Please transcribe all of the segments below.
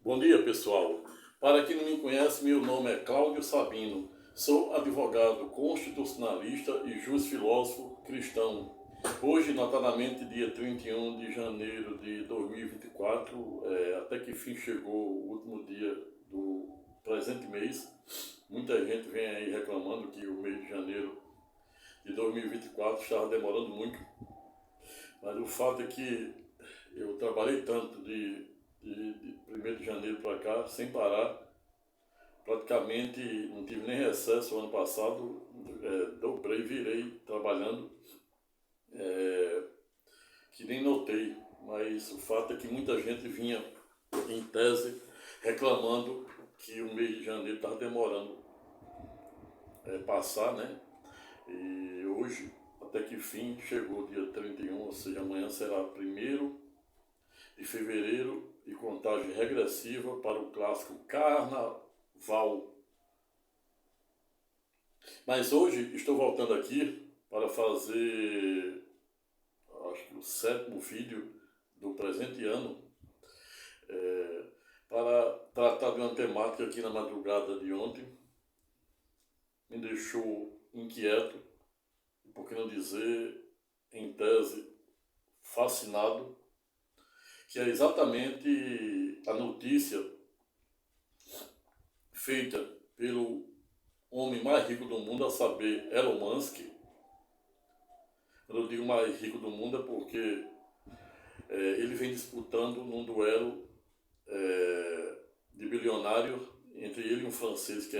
Bom dia, pessoal. Para quem não me conhece, meu nome é Cláudio Sabino. Sou advogado constitucionalista e juiz filósofo cristão. Hoje, notadamente, dia 31 de janeiro de 2024, até que fim chegou o último dia do presente mês. Muita gente vem aí reclamando que o mês de janeiro de 2024 estava demorando muito. Mas o fato é que eu trabalhei tanto de 1º de janeiro para cá, sem parar, praticamente não tive nem recesso o ano passado, dobrei, virei trabalhando, que nem notei, mas o fato é que muita gente vinha, em tese, reclamando que o mês de janeiro estava demorando passar, né? E hoje, até que fim, chegou o dia 31, ou seja, amanhã será 1º de fevereiro e contagem regressiva para o clássico Carnaval. Mas hoje estou voltando aqui para fazer, acho que o 7º vídeo do presente ano, para tratar de uma temática que na madrugada de ontem me deixou inquieto, por que não dizer, em tese, fascinado, que é exatamente a notícia feita pelo homem mais rico do mundo, a saber, Elon Musk. Quando eu digo mais rico do mundo é porque ele vem disputando num duelo de bilionário entre ele e um francês que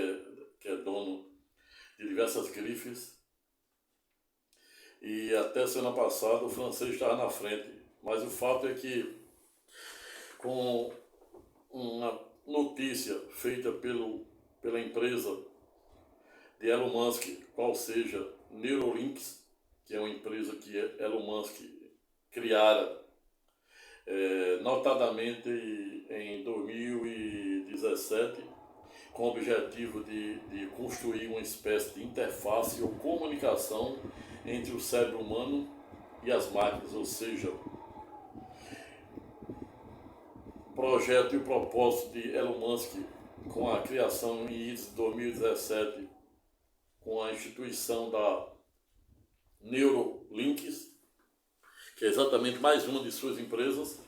é dono de diversas grifes. E até semana passada o francês estava na frente. Mas o fato é que, com uma notícia feita pela empresa de Elon Musk, qual seja Neuralink, que é uma empresa que Elon Musk criara notadamente em 2017, com o objetivo de construir uma espécie de interface ou comunicação entre o cérebro humano e as máquinas, ou seja, o projeto e o propósito de Elon Musk com a criação em 2017 com a instituição da Neuralink, que é exatamente mais uma de suas empresas,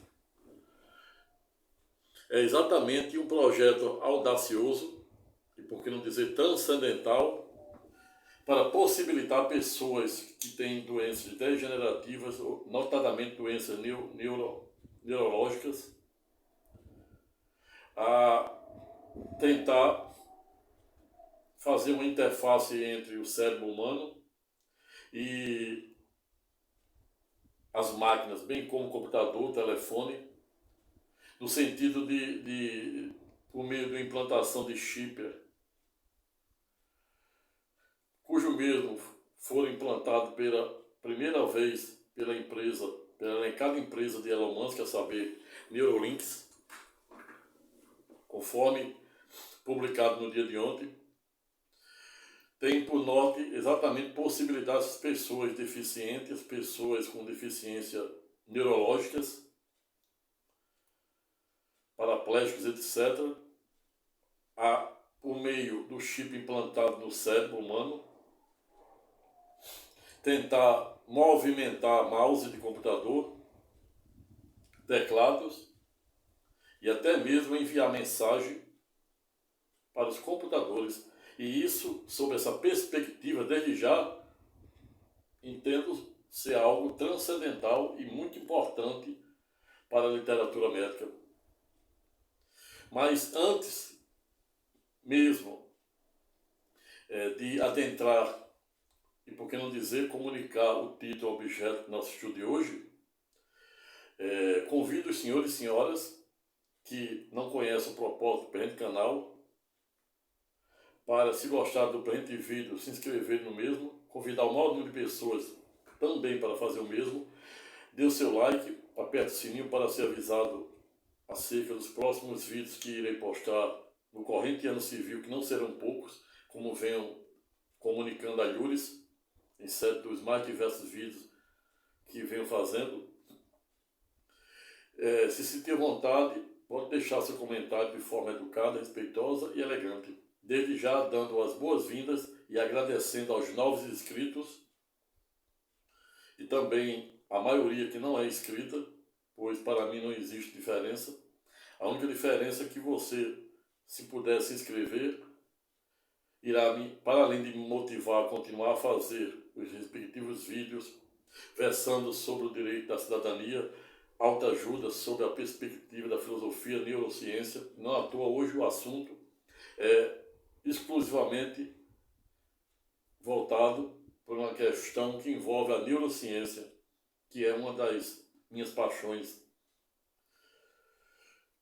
é exatamente um projeto audacioso, e por que não dizer transcendental, para possibilitar pessoas que têm doenças degenerativas, notadamente doenças neurológicas, a tentar fazer uma interface entre o cérebro humano e as máquinas, bem como computador, telefone, no sentido por meio da implantação de chip, cujo mesmo for implantado pela primeira vez pela elencada empresa de Elon Musk, a saber, Neuralink, conforme publicado no dia de ontem, tem por norte exatamente possibilitar as pessoas deficientes, pessoas com deficiência neurológicas, paraplégicos, etc., por meio do chip implantado no cérebro humano, tentar movimentar mouse de computador, teclados e até mesmo enviar mensagem para os computadores. E isso, sob essa perspectiva, desde já, entendo ser algo transcendental e muito importante para a literatura médica. Mas antes mesmo de adentrar, e por que não dizer, comunicar o título ao objeto do nosso estudo de hoje, convido os senhores e senhoras que não conhecem o propósito do presente canal para, se gostar do presente vídeo, se inscrever no mesmo, convidar o maior número de pessoas também para fazer o mesmo, dê o seu like, aperte o sininho para ser avisado acerca dos próximos vídeos que irei postar no corrente ano civil, que não serão poucos, como venham comunicando a Yuris, em sede dos mais diversos vídeos que venho fazendo. Se sentir vontade, pode deixar seu comentário de forma educada, respeitosa e elegante. Desde já dando as boas-vindas e agradecendo aos novos inscritos e também a maioria que não é inscrita, pois para mim não existe diferença. A única diferença é que você, se puder se inscrever, irá, para além de me motivar a continuar a fazer os respectivos vídeos versando sobre o direito da cidadania, autoajuda sobre a perspectiva da filosofia, neurociência. Não à toa, hoje o assunto é exclusivamente voltado para uma questão que envolve a neurociência, que é uma das minhas paixões.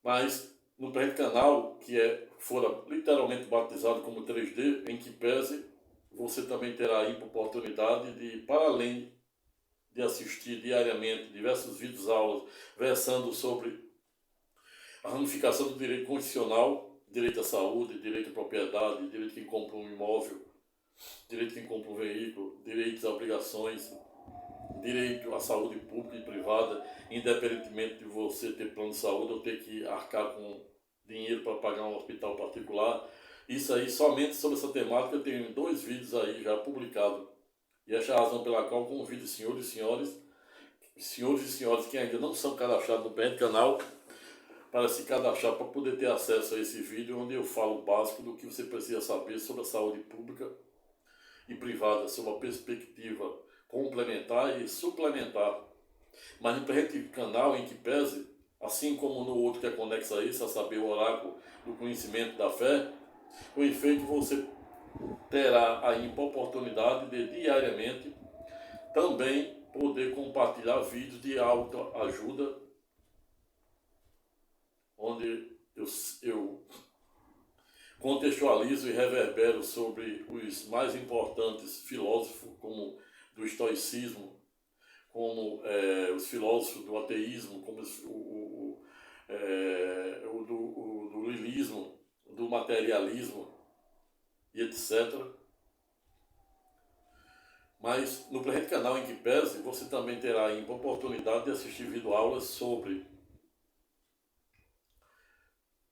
Mas no presente canal, que fora literalmente batizado como 3D, em que pese, você também terá aí a oportunidade de, para além de assistir diariamente diversos vídeos aulas versando sobre a ramificação do direito constitucional, direito à saúde, direito à propriedade, direito de quem compra um imóvel, direito de quem compra um veículo, direitos a obrigações, direito à saúde pública e privada, independentemente de você ter plano de saúde ou ter que arcar com dinheiro para pagar um hospital particular. Isso aí, somente sobre essa temática, eu tenho 2 vídeos aí já publicados. E esta é a razão pela qual convido senhores e senhoras que ainda não são cadastrados no presente canal, para se cadastrar, para poder ter acesso a esse vídeo onde eu falo o básico do que você precisa saber sobre a saúde pública e privada, sobre a perspectiva complementar e suplementar. Mas no presente canal, em que pese, assim como no outro que é conexo a isso, a saber, o oráculo do conhecimento da fé, com efeito você terá aí a oportunidade de diariamente também poder compartilhar vídeos de autoajuda, onde eu contextualizo e reverbero sobre os mais importantes filósofos, como do estoicismo, como os filósofos do ateísmo, como do niilismo, do materialismo e etc. Mas no presente canal, em que pese, você também terá a oportunidade de assistir videoaulas sobre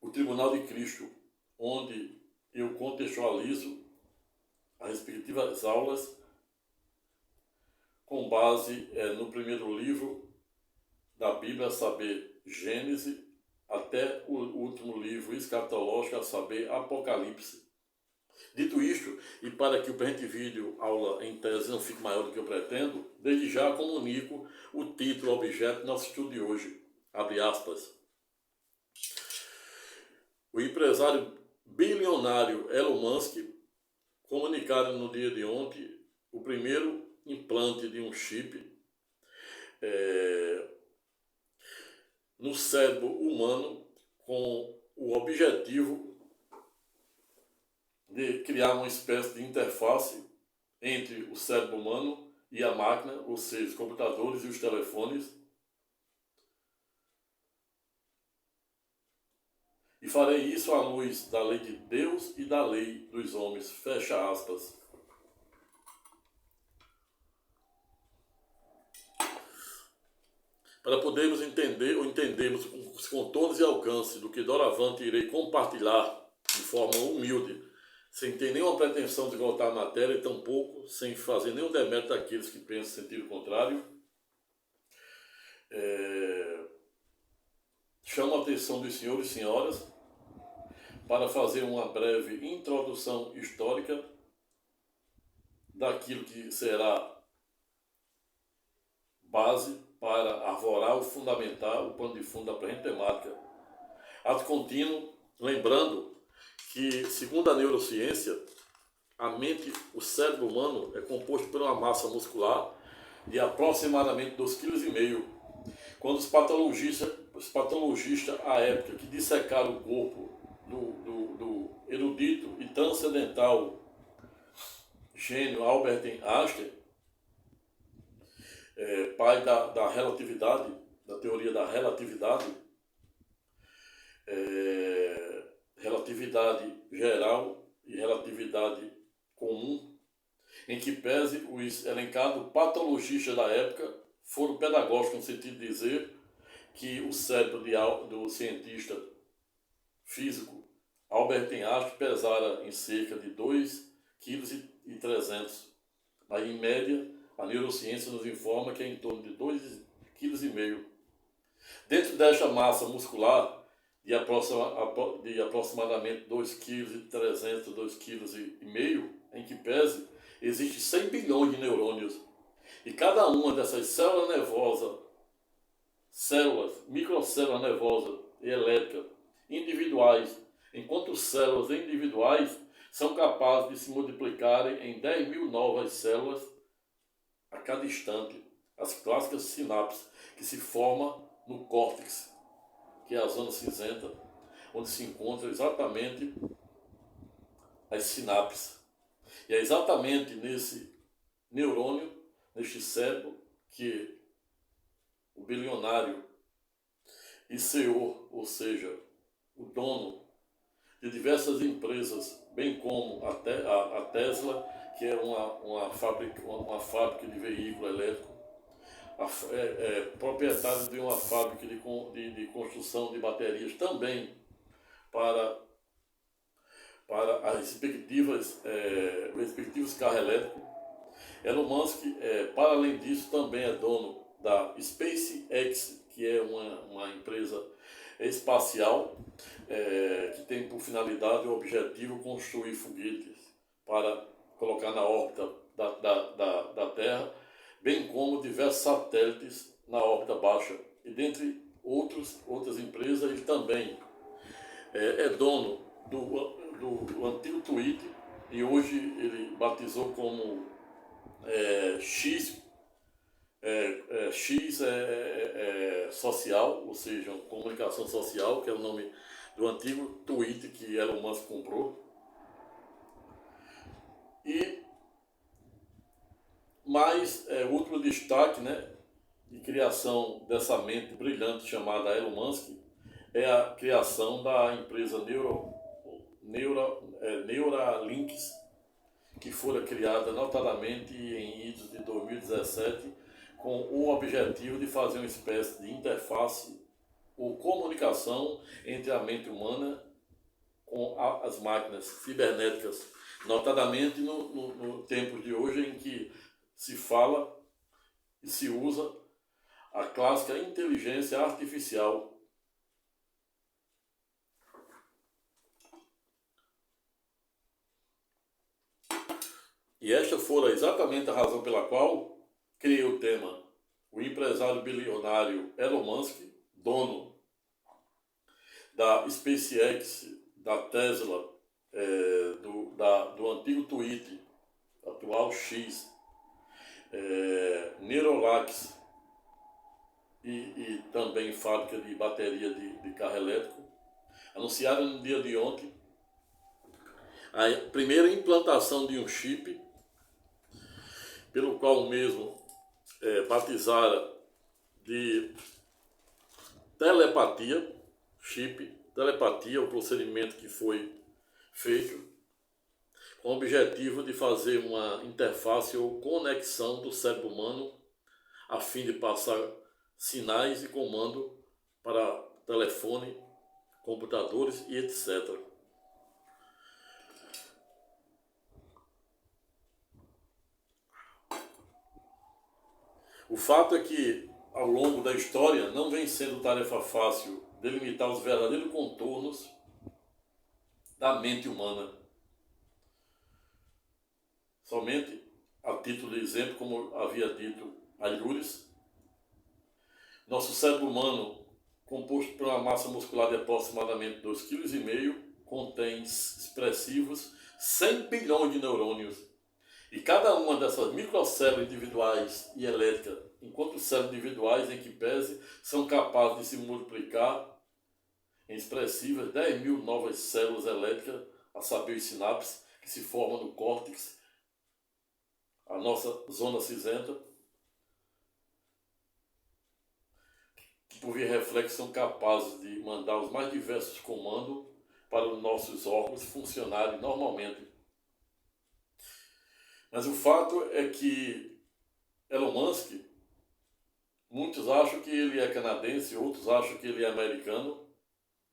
o Tribunal de Cristo, onde eu contextualizo as respectivas aulas com base no primeiro livro da Bíblia, a saber, Gênesis, até o último livro escatológico, a saber, Apocalipse. Dito isto, e para que o presente vídeo, aula em tese, não fique maior do que eu pretendo, desde já comunico o título, o objeto do nosso estudo de hoje. Abre aspas. O empresário bilionário Elon Musk comunicaram no dia de ontem o primeiro implante de um chip no cérebro humano com o objetivo de criar uma espécie de interface entre o cérebro humano e a máquina, ou seja, os computadores e os telefones. E farei isso à luz da lei de Deus e da lei dos homens. Fecha aspas. Para podermos entender ou entendermos os contornos e alcance do que doravante irei compartilhar de forma humilde, sem ter nenhuma pretensão de voltar à matéria e tampouco sem fazer nenhum demérito daqueles que pensam sentido contrário, chamo a atenção dos senhores e senhoras para fazer uma breve introdução histórica daquilo que será base para arvorar o fundamental, o pano de fundo da presente temática. Ato contínuo, lembrando que, segundo a neurociência, a mente, o cérebro humano é composto por uma massa muscular de aproximadamente 2,5 kg. Quando os patologistas à época que dissecaram o corpo do erudito e transcendental gênio Albert Einstein, pai da relatividade, da teoria da relatividade, relatividade geral e relatividade comum, em que pese os elencados patologistas da época foram pedagógicos no sentido de dizer que o cérebro do cientista físico Albert Einstein pesara em cerca de 2,3 kg. Aí, em média, a neurociência nos informa que é em torno de 2,5 kg. Dentro desta massa muscular, de aproximadamente 2,3 kg, 2,5 kg, em que pese, existe 100 bilhões de neurônios. E cada uma dessas microcélulas nervosas e elétricas individuais, enquanto células individuais são capazes de se multiplicarem em 10 mil novas células a cada instante, as clássicas sinapses, que se formam no córtex, que é a zona cinzenta, onde se encontram exatamente as sinapses. E é exatamente nesse neurônio, neste cérebro, que o bilionário e CEO, ou seja, o dono de diversas empresas, bem como a Tesla, que é uma fábrica de veículo elétrico, proprietário de uma fábrica de construção de baterias também para as respectivos carros elétricos. Elon Musk, para além disso, também é dono da SpaceX, que é uma empresa espacial que tem por finalidade e objetivo construir foguetes para colocar na órbita da Terra, bem como diversos satélites na órbita baixa. E dentre outras empresas, ele também é dono do antigo Twitter, e hoje ele batizou como X social, ou seja, comunicação social, que é o nome do antigo Twitter que Elon Musk comprou. E mais último destaque, né, de criação dessa mente brilhante chamada Elon Musk é a criação da empresa Neuralinks, que fora criada notadamente em idos de 2017 com o objetivo de fazer uma espécie de interface ou comunicação entre a mente humana com as máquinas cibernéticas, notadamente no tempo de hoje em que se fala e se usa a clássica inteligência artificial. E esta fora exatamente a razão pela qual criei o tema. O empresário bilionário Elon Musk, dono da SpaceX, da Tesla, do antigo Twitter, atual X, Neuralink e também fábrica de bateria de carro elétrico, anunciaram no dia de ontem a primeira implantação de um chip, pelo qual o mesmo batizara de telepatia, o procedimento que foi feito com o objetivo de fazer uma interface ou conexão do cérebro humano a fim de passar sinais e comando para telefone, computadores e etc. O fato é que, ao longo da história, não vem sendo tarefa fácil delimitar os verdadeiros contornos da mente humana. Somente, a título de exemplo, como havia dito Aylures, nosso cérebro humano, composto por uma massa muscular de aproximadamente 2,5 kg, contém expressivos 100 bilhões de neurônios. E cada uma dessas microcélulas individuais e elétricas, enquanto células individuais em que pese, são capazes de se multiplicar em expressivas 10 mil novas células elétricas, a saber, os sinapses, que se formam no córtex, a nossa zona cinzenta, que por via reflexo são capazes de mandar os mais diversos comandos para os nossos órgãos funcionarem normalmente. Mas o fato é que Elon Musk Muitos acham que ele é canadense, outros acham que ele é americano,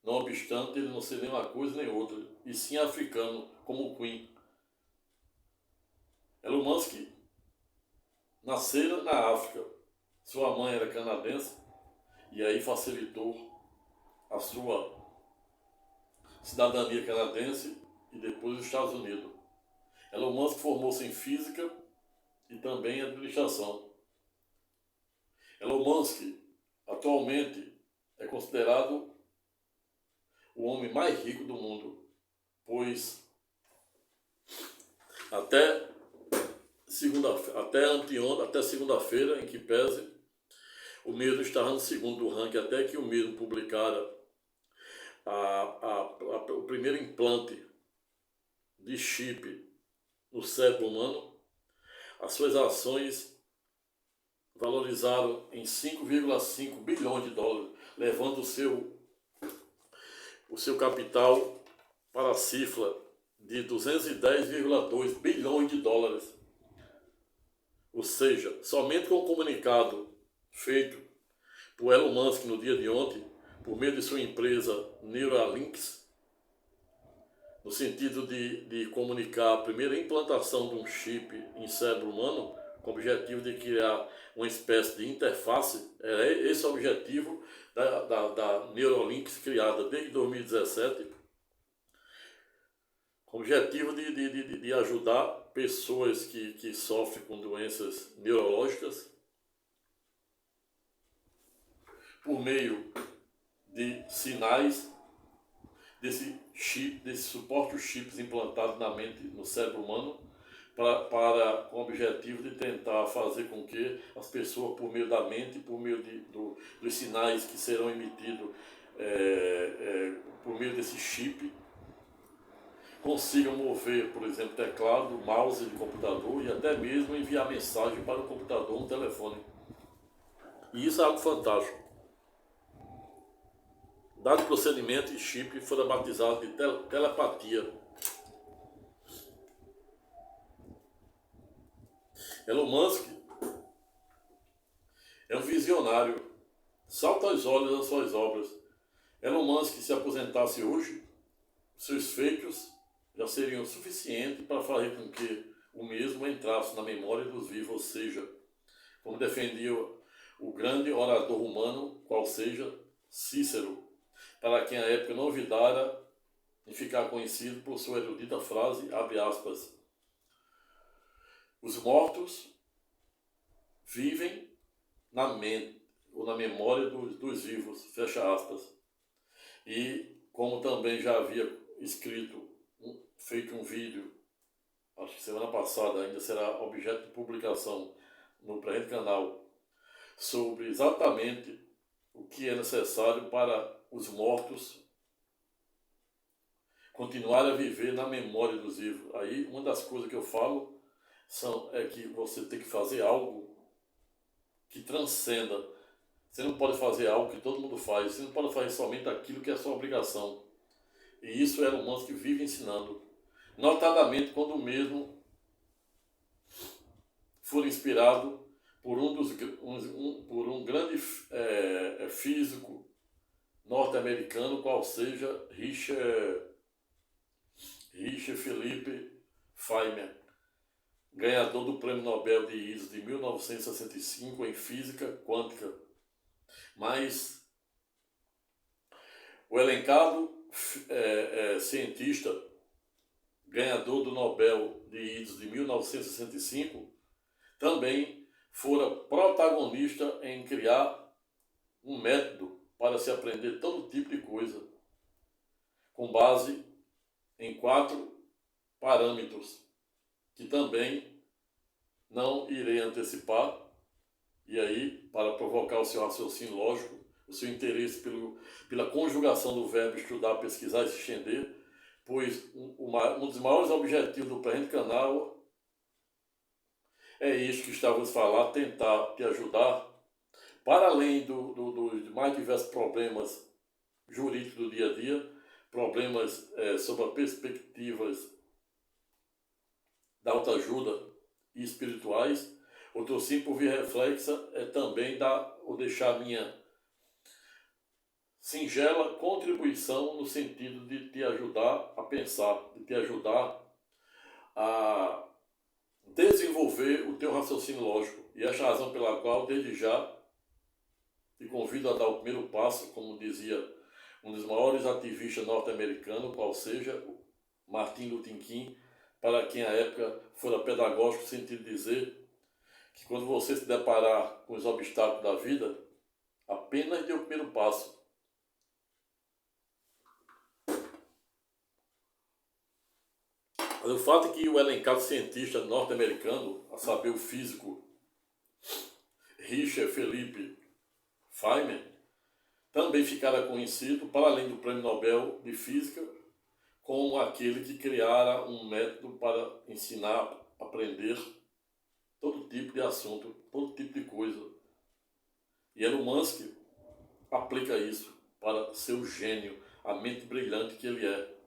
não obstante ele não ser nem uma coisa nem outra, e sim africano, como o Queen. Elon Musk nasceu na África, sua mãe era canadense, e aí facilitou a sua cidadania canadense e depois os Estados Unidos. Elon Musk formou-se em física e também em administração. Elon Musk atualmente é considerado o homem mais rico do mundo, pois até segunda-feira, em que pese, o mesmo estava no segundo do ranking, até que o mesmo publicara o primeiro implante de chip no cérebro humano. As suas ações valorizaram em 5,5 bilhões de dólares, levando o seu capital para a cifra de 210,2 bilhões de dólares. Ou seja, somente com o comunicado feito por Elon Musk no dia de ontem, por meio de sua empresa Neuralinks, no sentido de comunicar a primeira implantação de um chip em cérebro humano, com o objetivo de criar uma espécie de interface. É esse o objetivo da Neuralinks, criada desde 2017, com o objetivo de ajudar pessoas que sofrem com doenças neurológicas por meio de sinais desse chip, desse suporte chips implantados na mente, no cérebro humano, com o objetivo de tentar fazer com que as pessoas, por meio da mente, por meio dos sinais que serão emitidos por meio desse chip, consigam mover, por exemplo, teclado, mouse de computador e até mesmo enviar mensagem para o computador ou um telefone. E isso é algo fantástico. Dado procedimento e chip foram batizados de telepatia. Elon Musk é um visionário. Salta aos olhos as suas obras. Elon Musk, se aposentasse hoje, seus feitos já seriam suficientes para fazer com que o mesmo entrasse na memória dos vivos, ou seja, como defendia o grande orador humano, qual seja Cícero, para quem a época não olvidara em ficar conhecido por sua erudita frase, abre aspas, os mortos vivem na mente ou na memória dos vivos, fecha aspas. E como também já havia feito um vídeo, acho que semana passada, ainda será objeto de publicação no presente canal, sobre exatamente o que é necessário para os mortos continuarem a viver na memória dos vivos. Aí uma das coisas que eu falo é que você tem que fazer algo que transcenda. Você não pode fazer algo que todo mundo faz, você não pode fazer somente aquilo que é sua obrigação. E isso Elon Musk vive ensinando. Notadamente quando mesmo for inspirado por um grande físico norte-americano, qual seja Richard Philippe Feynman, ganhador do Prêmio Nobel de ISO de 1965 em Física Quântica. Mas o elencado cientista ganhador do Nobel de ISO de 1965 também fora protagonista em criar um método para se aprender todo tipo de coisa, com base em 4 parâmetros, que também não irei antecipar, e aí, para provocar o seu raciocínio lógico, o seu interesse pela conjugação do verbo estudar, pesquisar e se estender, pois um dos maiores objetivos do presente canal é isso que estávamos falando, tentar te ajudar, para além dos mais diversos problemas jurídicos do dia a dia, problemas sobre as perspectivas da autoajuda e espirituais. Outro sim, por via reflexa, é também dar ou deixar minha singela contribuição no sentido de te ajudar a pensar, de te ajudar a desenvolver o teu raciocínio lógico. E esta é a razão pela qual, desde já, te convido a dar o primeiro passo, como dizia um dos maiores ativistas norte-americanos, qual seja Martin Luther King, para quem à época fora pedagógico, no sentido de dizer que quando você se deparar com os obstáculos da vida, apenas dê o primeiro passo. Mas o fato é que o elencado cientista norte-americano, a saber o físico Richard Philippe Feynman, também ficara conhecido, para além do Prêmio Nobel de Física, como aquele que criara um método para ensinar, aprender todo tipo de assunto, todo tipo de coisa. E Elon Musk aplica isso para seu gênio, a mente brilhante que ele é.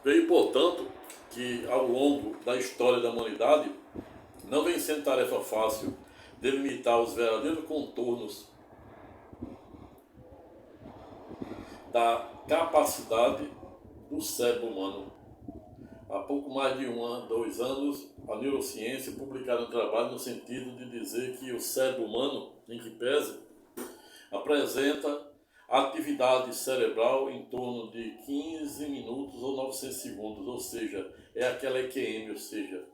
Veio, portanto, que ao longo da história da humanidade não vem sendo tarefa fácil delimitar os verdadeiros contornos da capacidade do cérebro humano. Há pouco mais de 2 anos, a neurociência publicaram um trabalho no sentido de dizer que o cérebro humano, em que pese, apresenta atividade cerebral em torno de 15 minutos ou 900 segundos, ou seja, é aquela EQM, ou seja,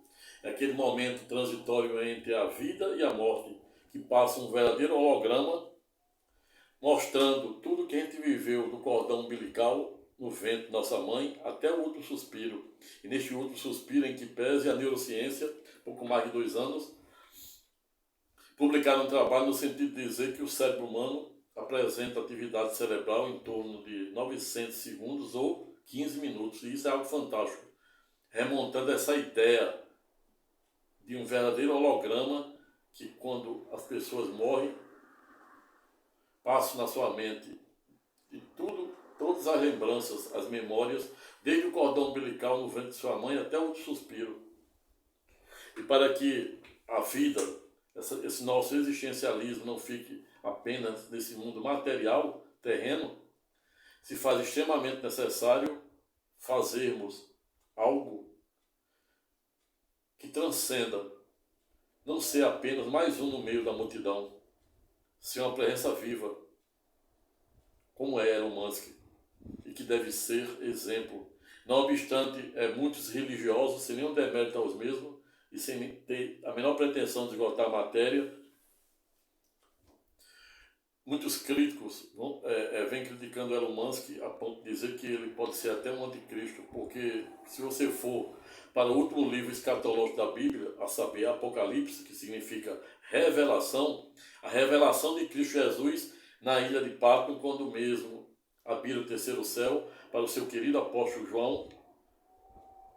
é aquele momento transitório entre a vida e a morte, que passa um verdadeiro holograma, mostrando tudo que a gente viveu do cordão umbilical, no ventre de nossa mãe, até o último suspiro. E neste último suspiro, em que pese a neurociência, pouco mais de 2 anos, publicaram um trabalho no sentido de dizer que o cérebro humano apresenta atividade cerebral em torno de 900 segundos ou 15 minutos. E isso é algo fantástico, remontando essa ideia de um verdadeiro holograma que, quando as pessoas morrem, passa na sua mente de tudo, todas as lembranças, as memórias, desde o cordão umbilical no ventre de sua mãe até o suspiro. E para que a vida, esse nosso existencialismo não fique apenas nesse mundo material, terreno, se faz extremamente necessário fazermos algo que transcenda, não ser apenas mais um no meio da multidão, ser uma presença viva, como é Elon Musk, e que deve ser exemplo. Não obstante, muitos religiosos, sem nenhum demérito aos mesmos, e sem ter a menor pretensão de esgotar a matéria, muitos críticos vêm criticando Elon Musk a ponto de dizer que ele pode ser até um anticristo, porque se você for para o último livro escatológico da Bíblia, a saber, Apocalipse, que significa revelação, a revelação de Cristo Jesus na ilha de Patmos, quando mesmo abrir o terceiro céu para o seu querido apóstolo João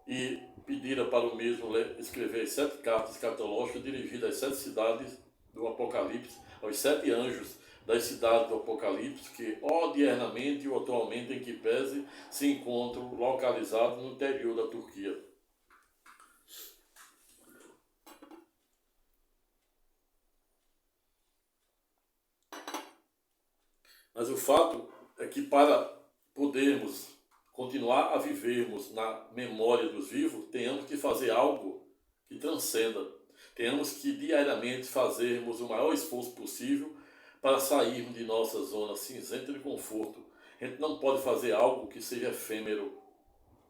e pedira para o mesmo escrever as 7 cartas escatológicas dirigidas às 7 cidades do Apocalipse, aos 7 anjos das cidades do Apocalipse, que odiernamente ou atualmente, em que pese, se encontram localizados no interior da Turquia. Mas o fato é que, para podermos continuar a vivermos na memória dos vivos, tenhamos que fazer algo que transcenda. Tenhamos que diariamente fazermos o maior esforço possível para sairmos de nossa zona cinzenta de conforto. A gente não pode fazer algo que seja efêmero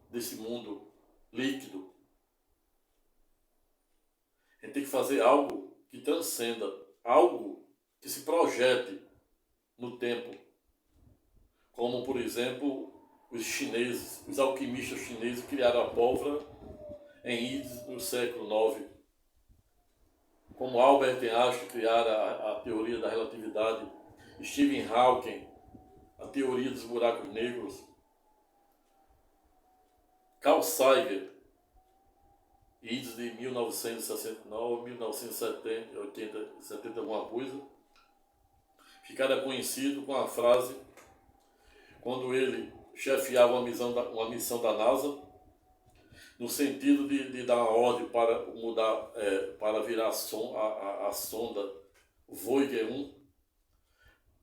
desse mundo líquido. A gente tem que fazer algo que transcenda, algo que se projete no tempo. Como, por exemplo, os chineses, os alquimistas chineses criaram a pólvora em Ides no século IX. Como Albert Einstein criara a teoria da relatividade, Stephen Hawking, a teoria dos buracos negros, Carl Sagan, Ides de 1969, 1970, 80, 70 alguma coisa, ficara conhecido com a frase, quando ele chefiava uma missão da NASA, no sentido de dar uma ordem para mudar, para virar a sonda Voyager 1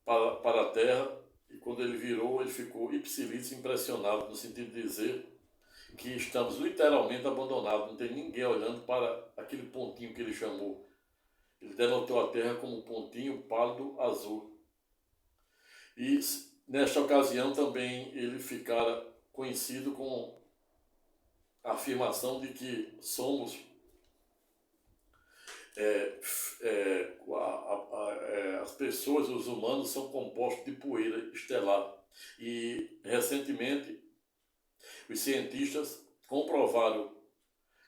para a Terra, e quando ele virou, ele ficou ipsilitz impressionado, no sentido de dizer que estamos literalmente abandonados, não tem ninguém olhando para aquele pontinho que ele chamou. Ele denotou a Terra como um pontinho pálido azul. E nesta ocasião também ele ficara conhecido com a afirmação de que somos as pessoas, os humanos, são compostos de poeira estelar. E recentemente os cientistas comprovaram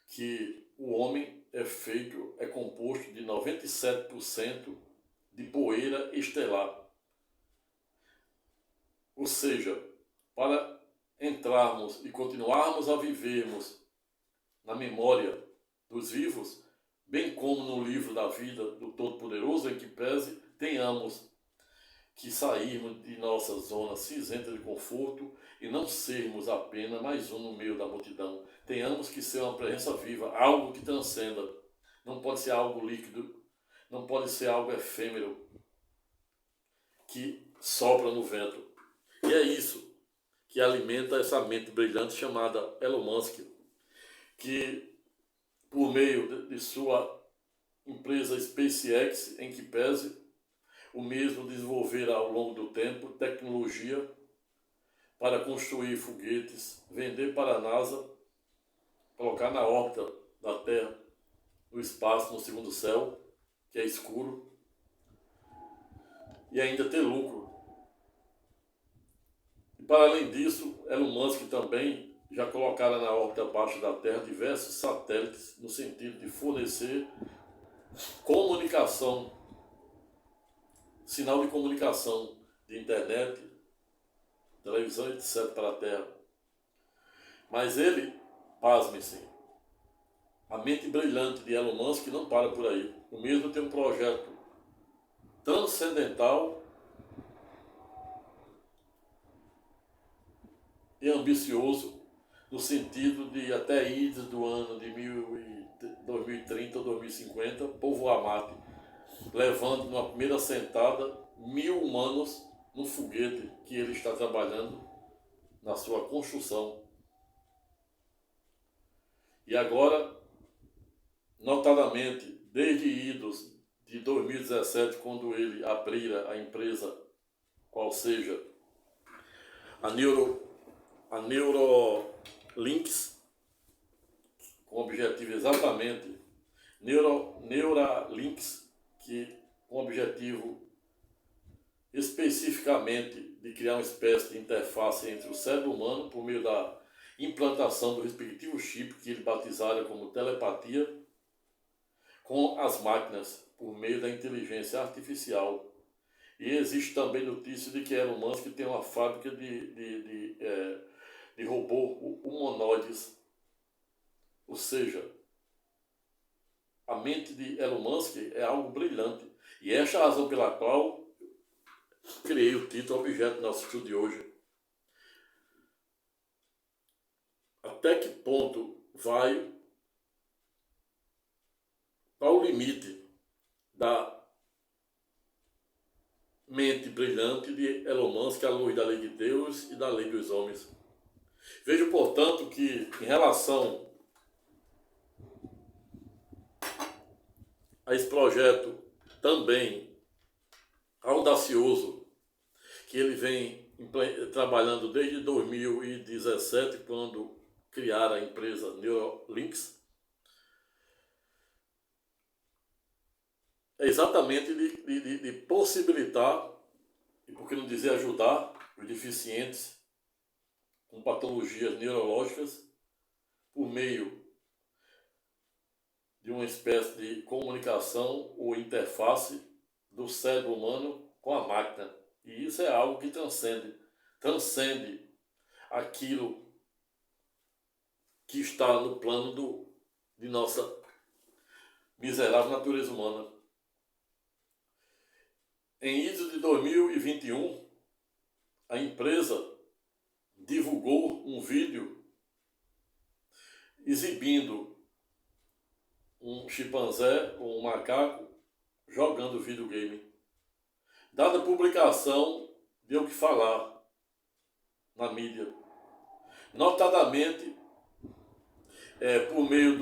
que o homem é composto de 97% de poeira estelar. Ou seja, para entrarmos e continuarmos a vivermos na memória dos vivos, bem como no livro da vida do Todo-Poderoso, em que pese tenhamos que sairmos de nossa zona cinzenta de conforto e não sermos apenas mais um no meio da multidão. Tenhamos que ser uma presença viva, algo que transcenda. Não pode ser algo líquido, não pode ser algo efêmero que sopra no vento. E é isso que alimenta essa mente brilhante chamada Elon Musk, que por meio de sua empresa SpaceX, em que pese o mesmo desenvolver ao longo do tempo tecnologia para construir foguetes, vender para a NASA, colocar na órbita da Terra, no espaço, no segundo céu, que é escuro, e ainda ter lucro. E para além disso, Elon Musk também já colocara na órbita abaixo da Terra diversos satélites no sentido de fornecer comunicação, sinal de comunicação de internet, televisão, etc. para a Terra. Mas ele, pasme-se, a mente brilhante de Elon Musk não para por aí. O mesmo tem um projeto transcendental e ambicioso, no sentido de até idas do ano de 2030 ou 2050 povoar Marte, levando numa primeira sentada 1000 humanos no foguete que ele está trabalhando na sua construção. E agora, notadamente, desde idos de 2017, quando ele abrira a empresa, qual seja a Neuralinks, com o objetivo exatamente, Neuralinks, que com o objetivo especificamente de criar uma espécie de interface entre o cérebro humano por meio da implantação do respectivo chip que ele batizara como telepatia com as máquinas por meio da inteligência artificial. E existe também notícia de que Elon Musk tem uma fábrica de robô humanoides. Ou seja, a mente de Elon Musk é algo brilhante. E esta é a razão pela qual criei o título objeto do nosso estudo de hoje. Até que ponto vai, qual o limite da mente brilhante de Elon Musk à luz da lei de Deus e da lei dos homens? Vejo, portanto, que em relação a esse projeto também audacioso que ele vem trabalhando desde 2017, quando criaram a empresa Neuralinks, é exatamente de possibilitar, e por que não dizer ajudar, os deficientes com patologias neurológicas por meio de uma espécie de comunicação ou interface do cérebro humano com a máquina. E isso é algo que transcende aquilo que está no plano de nossa miserável natureza humana. Em início de 2021, a empresa divulgou um vídeo exibindo um chimpanzé ou um macaco jogando videogame. Dada a publicação, deu o que falar na mídia. Notadamente, por meio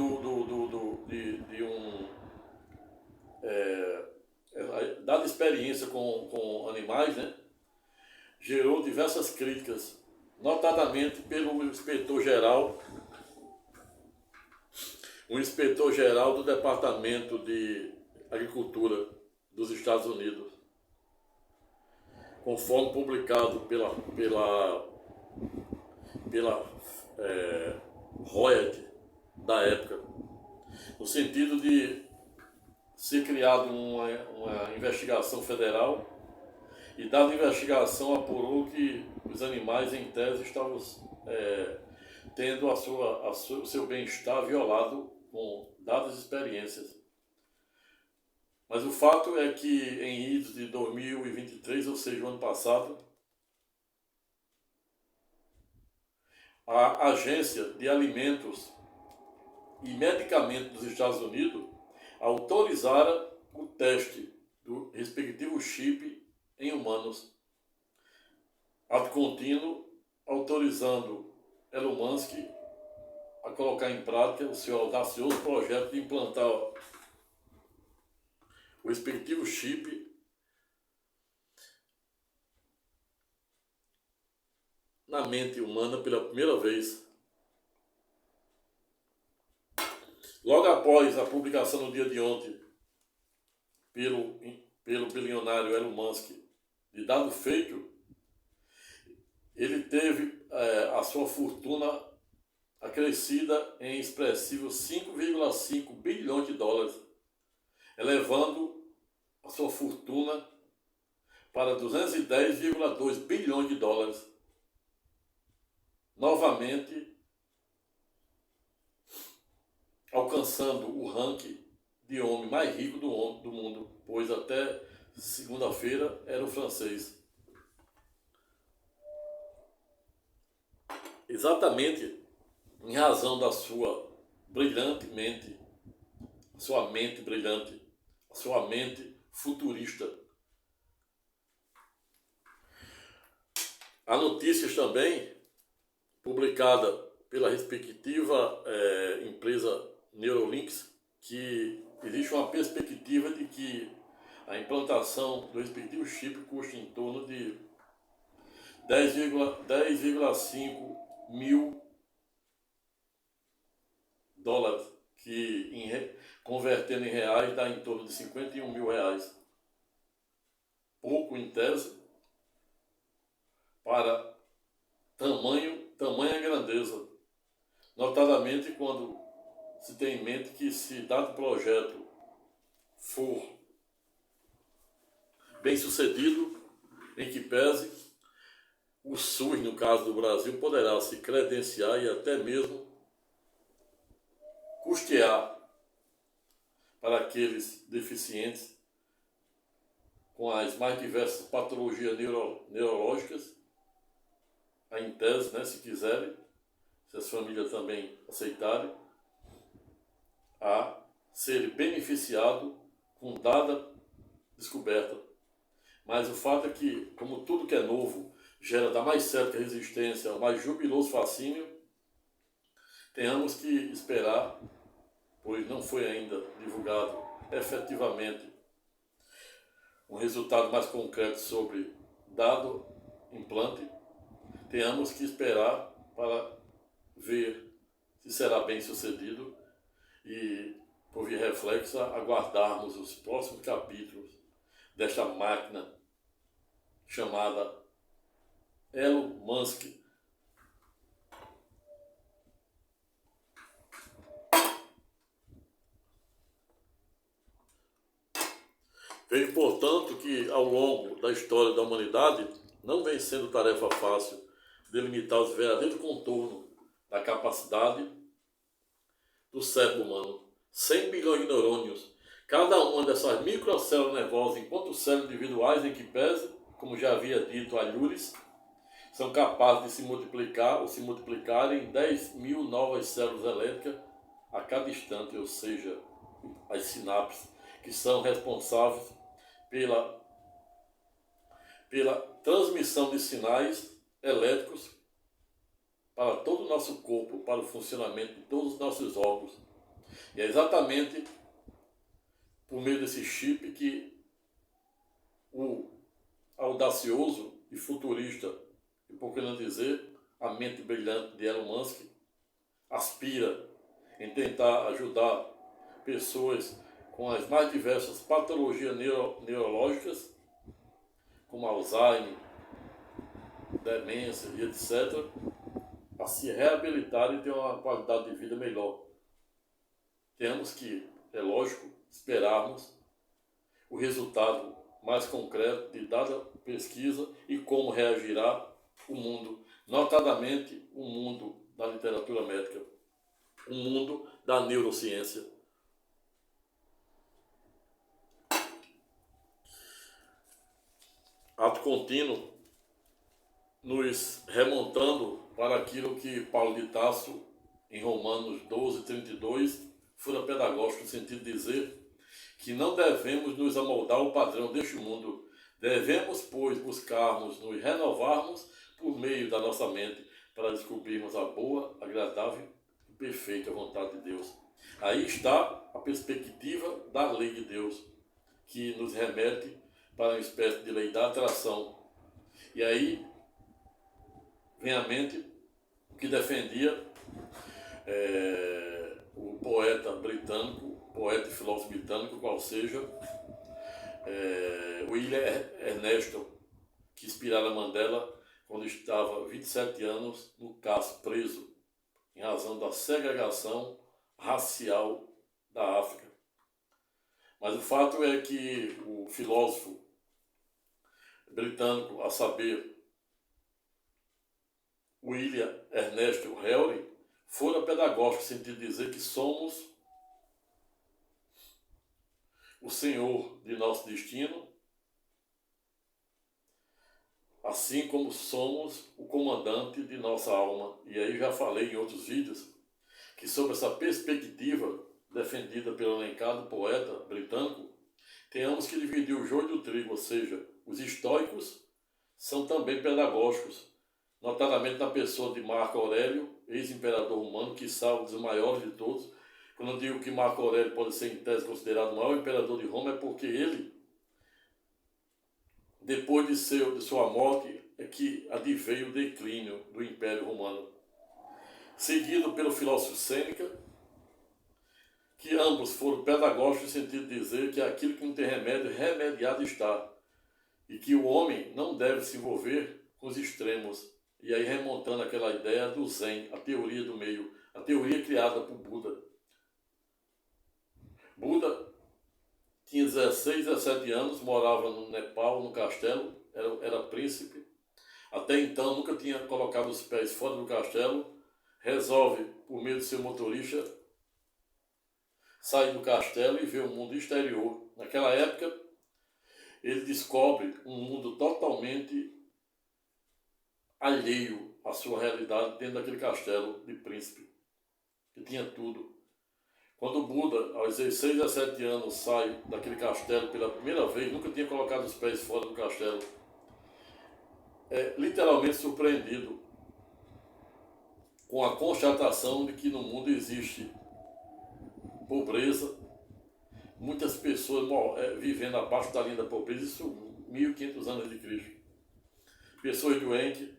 de dada experiência com animais, né, gerou diversas críticas, notadamente pelo inspetor-geral do Departamento de Agricultura dos Estados Unidos, conforme publicado pela Reuters da época, no sentido de ser criada uma investigação federal, e dada a investigação apurou que os animais em tese estavam tendo o seu bem-estar violado com dadas experiências. Mas o fato é que em idos de 2023, ou seja, o ano passado, a Agência de Alimentos e Medicamentos dos Estados Unidos autorizara o teste do respectivo chip em humanos, ad contínuo, autorizando Elon Musk a colocar em prática o seu audacioso projeto de implantar o respectivo chip na mente humana pela primeira vez. Logo após a publicação no dia de ontem pelo bilionário Elon Musk de dado feito, ele teve a sua fortuna acrescida em expressivo 5,5 bilhões de dólares, elevando a sua fortuna para 210,2 bilhões de dólares. Novamente, alcançando o ranking de homem mais rico do mundo, pois até segunda-feira era o francês. Exatamente em razão da sua brilhante mente, sua mente brilhante, sua mente futurista. Há notícias também publicada pela respectiva empresa Neuralinks que existe uma perspectiva de que a implantação do respectivo chip custa em torno de 10,5 mil dólares, que convertendo em reais dá em torno de 51 mil reais. Pouco em tese para tamanha grandeza, notadamente quando se tem em mente que, se dado projeto for bem sucedido, em que pese, o SUS, no caso do Brasil, poderá se credenciar e até mesmo custear para aqueles deficientes com as mais diversas patologias neurológicas, em tese, né, se quiserem, se as famílias também aceitarem, a ser beneficiado com dada descoberta. Mas o fato é que, como tudo que é novo gera da mais certa resistência ao mais jubiloso fascínio, tenhamos que esperar, pois não foi ainda divulgado efetivamente um resultado mais concreto sobre dado implante, tenhamos que esperar para ver se será bem sucedido e, por via reflexa, aguardarmos os próximos capítulos desta máquina chamada Elon Musk. Vejo, portanto, que ao longo da história da humanidade não vem sendo tarefa fácil delimitar os verdadeiros contornos da capacidade do cérebro humano. 100 bilhões de neurônios, cada uma dessas microcélulas nervosas, enquanto células individuais em que pese, como já havia dito a Lures, são capazes de se multiplicar ou se multiplicarem em 10.000 novas células elétricas a cada instante, ou seja, as sinapses, que são responsáveis pela transmissão de sinais elétricos para todo o nosso corpo, para o funcionamento de todos os nossos órgãos. E é exatamente por meio desse chip que o audacioso e futurista, e por que não dizer, a mente brilhante de Elon Musk, aspira em tentar ajudar pessoas com as mais diversas patologias neurológicas, como Alzheimer, demência e etc., a se reabilitar e ter uma qualidade de vida melhor. Temos que, é lógico, esperarmos o resultado mais concreto de dada pesquisa e como reagirá o mundo, notadamente o mundo da literatura médica, o mundo da neurociência. Ato contínuo, nos remontando para aquilo que Paulo de Tarso, em Romanos 12:32, fora pedagógico no sentido de dizer que não devemos nos amoldar ao padrão deste mundo. Devemos, pois, buscarmos nos renovarmos por meio da nossa mente para descobrirmos a boa, agradável e perfeita vontade de Deus. Aí está a perspectiva da lei de Deus, que nos remete para uma espécie de lei da atração. E aí vem à mente o que defendia o poeta britânico, poeta e filósofo britânico, qual seja William Ernesto, que inspirara Mandela quando estava 27 anos no caso preso, em razão da segregação racial da África. Mas o fato é que o filósofo britânico, a saber, William Ernesto Henry, fora pedagógico no sentido de dizer que somos o senhor de nosso destino, assim como somos o comandante de nossa alma. E aí já falei em outros vídeos que sobre essa perspectiva defendida pelo elencado poeta britânico, tenhamos que dividir o joio do trigo, ou seja, os estoicos são também pedagógicos, notadamente na pessoa de Marco Aurélio, ex-imperador romano, que salva dos maiores de todos. Quando eu digo que Marco Aurélio pode ser em tese considerado o maior imperador de Roma, é porque ele, depois de sua morte, é que adveio o declínio do Império Romano. Seguido pelo filósofo Sêneca, que ambos foram pedagógicos no sentido de dizer que aquilo que não tem remédio, remediado está, e que o homem não deve se envolver com os extremos. E aí remontando aquela ideia do Zen, a teoria do meio, a teoria criada por Buda. Buda tinha 16, 17 anos, morava no Nepal, no castelo, era príncipe. Até então nunca tinha colocado os pés fora do castelo. Resolve, por meio de seu motorista, sair do castelo e ver o mundo exterior. Naquela época, ele descobre um mundo totalmente alheio à sua realidade dentro daquele castelo de príncipe, que tinha tudo. Quando o Buda, aos 16, 17 anos, sai daquele castelo pela primeira vez, nunca tinha colocado os pés fora do castelo, é literalmente surpreendido com a constatação de que no mundo existe pobreza, muitas pessoas vivendo abaixo da linha da pobreza, isso 1500 anos de Cristo. Pessoas doentes,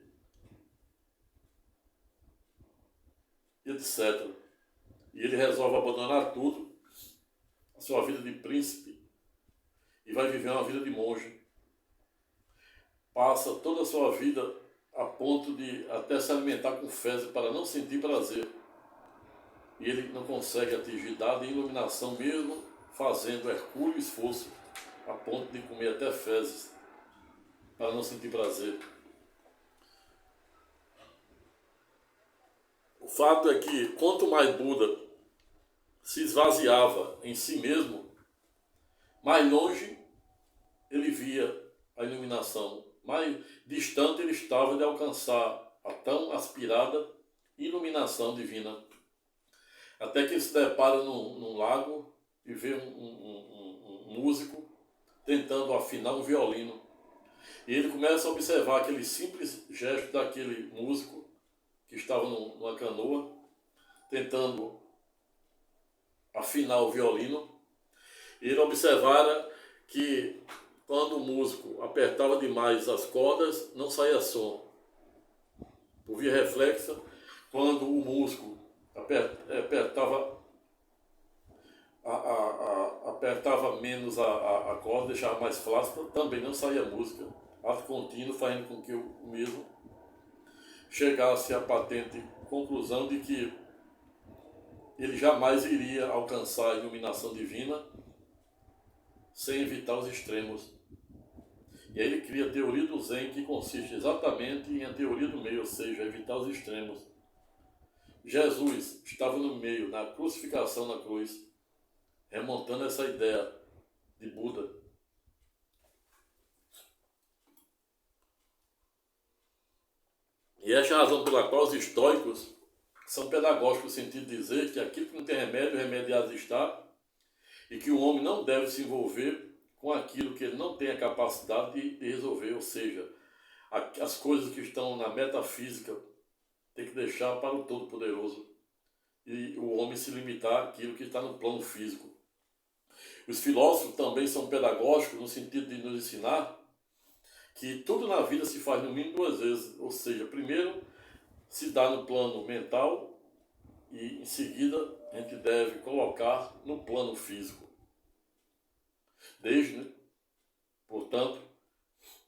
etc. E ele resolve abandonar tudo, a sua vida de príncipe, e vai viver uma vida de monge. Passa toda a sua vida a ponto de até se alimentar com fezes para não sentir prazer. E ele não consegue atingir dada iluminação mesmo fazendo hercúleo esforço a ponto de comer até fezes para não sentir prazer. O fato é que quanto mais Buda se esvaziava em si mesmo, mais longe ele via a iluminação, mais distante ele estava de alcançar a tão aspirada iluminação divina. Até que ele se depara num lago e vê um músico tentando afinar um violino. E ele começa a observar aquele simples gesto daquele músico que estava numa canoa, tentando afinar o violino. E ele observara que quando o músico apertava demais as cordas, não saía som. Por via reflexa, quando o músico apertava menos a corda, deixava mais flácida, também não saía música. Ato contínuo, fazendo com que o mesmo chegasse à patente conclusão de que ele jamais iria alcançar a iluminação divina sem evitar os extremos. E aí ele cria a teoria do Zen, que consiste exatamente em a teoria do meio, ou seja, evitar os extremos. Jesus estava no meio, na crucificação na cruz, remontando essa ideia de Buda. E essa é a razão pela qual os estoicos são pedagógicos, no sentido de dizer que aquilo que não tem remédio, remediado está, e que o homem não deve se envolver com aquilo que ele não tem a capacidade de resolver, ou seja, as coisas que estão na metafísica tem que deixar para o Todo-Poderoso e o homem se limitar àquilo que está no plano físico. Os filósofos também são pedagógicos no sentido de nos ensinar que tudo na vida se faz no mínimo duas vezes, ou seja, primeiro se dá no plano mental e em seguida a gente deve colocar no plano físico. Desde, portanto,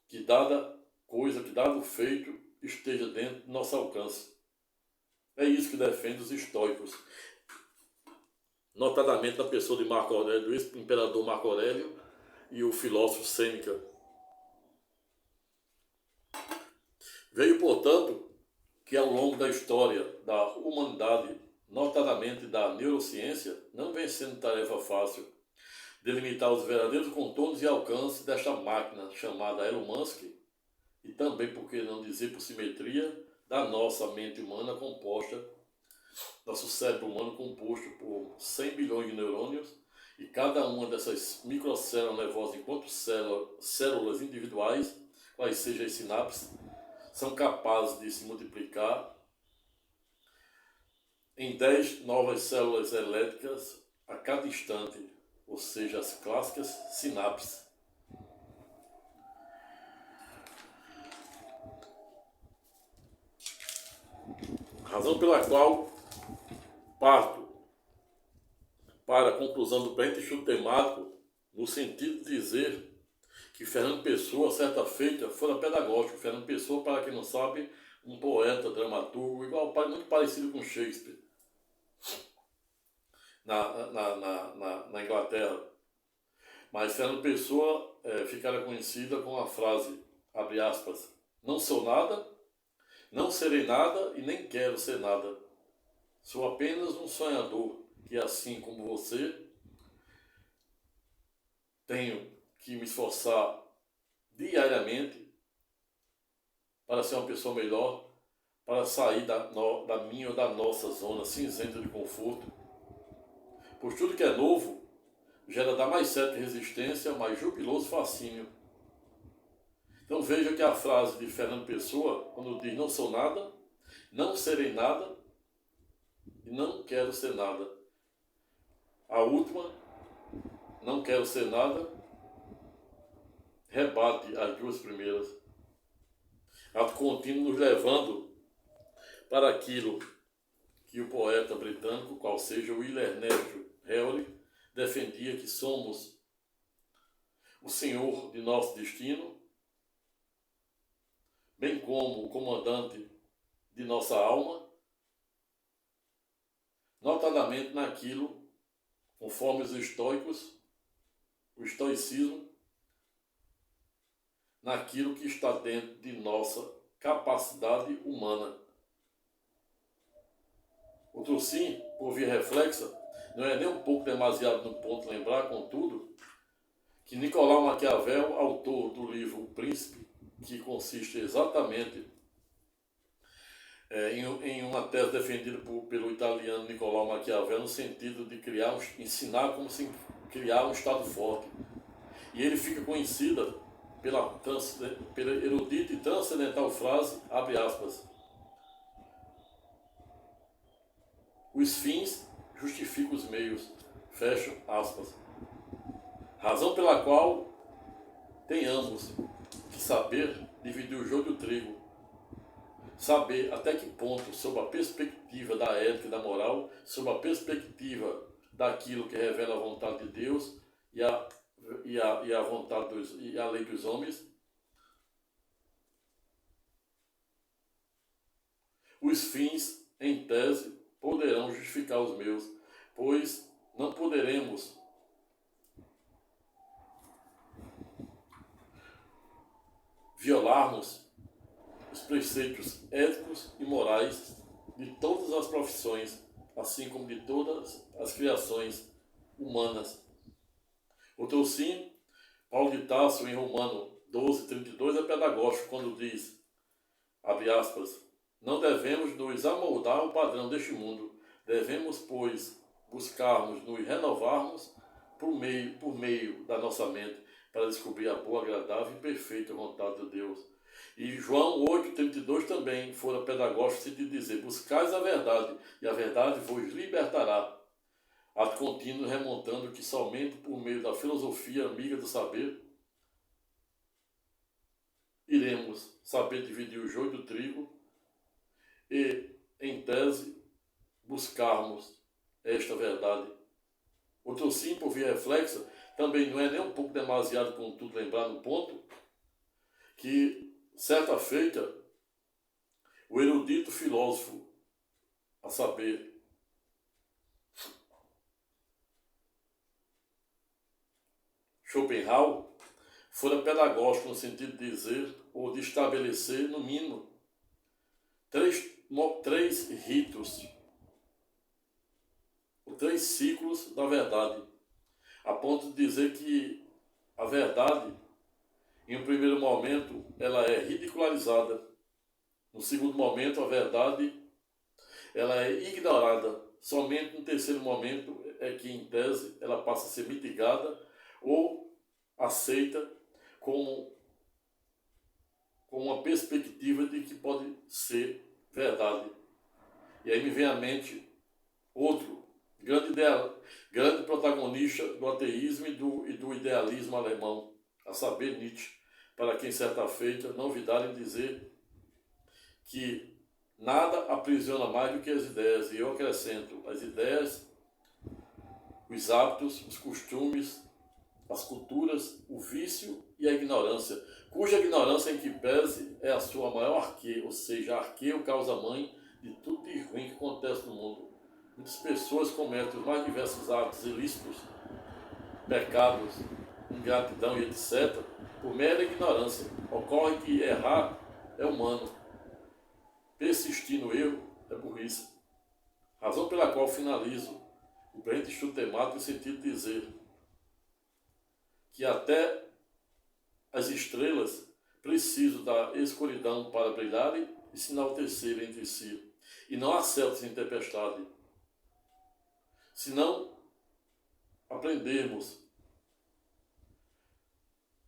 que dada coisa, que dado feito, esteja dentro do nosso alcance. É isso que defende os estoicos. Notadamente na pessoa de Marco Aurélio, o imperador Marco Aurélio e o filósofo Sêneca. Veio, portanto, que ao longo da história da humanidade, notadamente da neurociência, não vem sendo tarefa fácil delimitar os verdadeiros contornos e alcance desta máquina chamada Elon Musk, e também, por que não dizer por simetria, da nossa mente humana composta, nosso cérebro humano composto por 100 bilhões de neurônios, e cada uma dessas microcélulas nervosas, enquanto células individuais, quais sejam as sinapses, são capazes de se multiplicar em 10 novas células elétricas a cada instante, ou seja, as clássicas sinapses. Razão pela qual parto para a conclusão do presente estudo temático no sentido de dizer que Fernando Pessoa, certa feita, fora pedagógico. Fernando Pessoa, para quem não sabe, um poeta, dramaturgo, igual, muito parecido com Shakespeare, na Inglaterra. Mas Fernando Pessoa ficara conhecida com a frase, abre aspas, não sou nada, não serei nada e nem quero ser nada. Sou apenas um sonhador que, assim como você, tenho que me esforçar diariamente para ser uma pessoa melhor, para sair da minha ou da nossa zona cinzenta de conforto. Pois tudo que é novo gera da mais certa resistência, mais jubiloso fascínio. Então veja que a frase de Fernando Pessoa, quando diz não sou nada, não serei nada e não quero ser nada. A última, não quero ser nada, rebate as duas primeiras. Ato contínuo nos levando para aquilo que o poeta britânico, qual seja William Ernesto Henley, defendia, que somos o senhor de nosso destino, bem como o comandante de nossa alma, notadamente naquilo, conforme os estoicos, o estoicismo, naquilo que está dentro de nossa capacidade humana. Outro sim, por via reflexa, não é nem um pouco demasiado no ponto lembrar, contudo, que Nicolau Maquiavel, autor do livro O Príncipe, que consiste exatamente em uma tese defendida pelo italiano Nicolau Maquiavel, no sentido de ensinar como se criar um Estado forte. E ele fica conhecida pela erudita e transcendental frase, abre aspas, os fins justificam os meios, fecha aspas. Razão pela qual tenhamos que saber dividir o joio do trigo, saber até que ponto, sob a perspectiva da ética e da moral, sob a perspectiva daquilo que revela a vontade de Deus e a vontade e a lei dos homens, os fins, em tese, poderão justificar os meus, pois não poderemos violarmos os preceitos éticos e morais de todas as profissões, assim como de todas as criações humanas. Outro sim, Paulo de Tarso, em Romano 12:32, é pedagógico quando diz, abre aspas, não devemos nos amoldar ao padrão deste mundo, devemos, pois, buscarmos nos renovarmos por meio da nossa mente, para descobrir a boa, agradável e perfeita vontade de Deus. E João 8:32 também fora pedagógico de dizer, buscais a verdade, e a verdade vos libertará. Ato contínuo remontando que somente por meio da filosofia amiga do saber iremos saber dividir o joio do trigo e, em tese, buscarmos esta verdade. Outro sim, por via reflexa, também não é nem um pouco demasiado, contudo, lembrar no ponto, que, certa feita, o erudito filósofo, a saber, Schopenhauer, fora pedagógico no sentido de dizer, ou de estabelecer, no mínimo, três ritos, ou 3 ciclos da verdade, a ponto de dizer que a verdade, em um primeiro momento, ela é ridicularizada. No segundo momento, a verdade, ela é ignorada. Somente no terceiro momento é que, em tese, ela passa a ser mitigada ou aceita como uma perspectiva de que pode ser verdade. E aí me vem à mente outro grande protagonista do ateísmo e do idealismo alemão, a saber, Nietzsche, para quem certa feita não ouvidarem dizer que nada aprisiona mais do que as ideias, e eu acrescento, as ideias, os hábitos, os costumes, as culturas, o vício e a ignorância, cuja ignorância, em que pese, é a sua maior arquê, ou seja, a arquê ou causa-mãe de tudo de ruim que acontece no mundo. Muitas pessoas cometem os mais diversos atos ilícitos, pecados, ingratidão e etc., por mera ignorância. Ocorre que errar é humano. Persistir no erro é burrice. Razão pela qual finalizo o presente estudo temático no sentido de dizer que até as estrelas precisam da escuridão para brilharem e se enaltecerem entre si. E não há céu sem tempestade. Se não aprendermos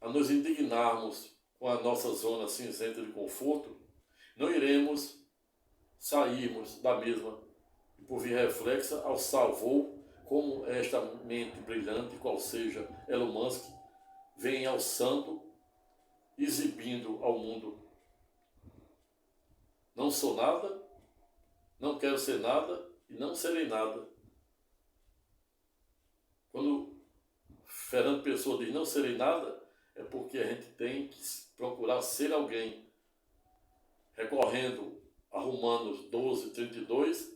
a nos indignarmos com a nossa zona cinzenta de conforto, não iremos sairmos da mesma e, por via reflexa, ao salvou como esta mente brilhante, qual seja Elon Musk, vem alçando, exibindo ao mundo. Não sou nada, não quero ser nada e não serei nada. Quando Fernando Pessoa diz não serei nada, é porque a gente tem que procurar ser alguém, recorrendo a Romanos 12:32,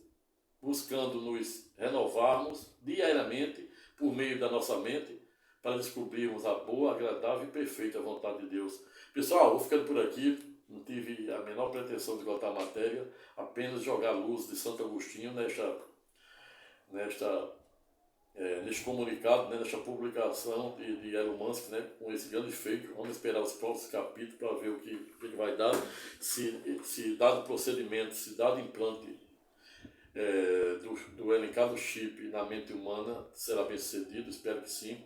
buscando nos renovarmos diariamente por meio da nossa mente para descobrirmos a boa, agradável e perfeita vontade de Deus. Pessoal, vou ficando por aqui. Não tive a menor pretensão de esgotar a matéria, apenas jogar a luz de Santo Agostinho nesta neste comunicado, né, nesta publicação de Elon Musk, né, com esse grande feito. Vamos esperar os próximos capítulos para ver o que vai dar, se dado procedimento, se dado implante do elencado chip na mente humana será bem sucedido, espero que sim.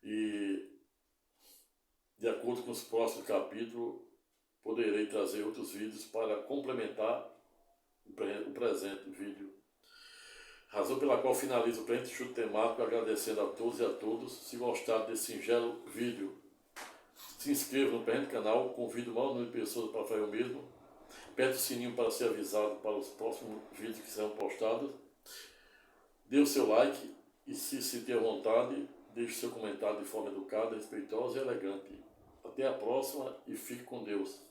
E de acordo com os próximos capítulos, poderei trazer outros vídeos para complementar o presente vídeo. Razão pela qual finalizo o presente estudo temático agradecendo a todos e a todos. Se gostar desse singelo vídeo, se inscreva no presente canal, convido o maior número de pessoas para fazer o mesmo. Aperte o sininho para ser avisado para os próximos vídeos que serão postados. Dê o seu like e, se sentir à vontade, deixe seu comentário de forma educada, respeitosa e elegante. Até a próxima e fique com Deus.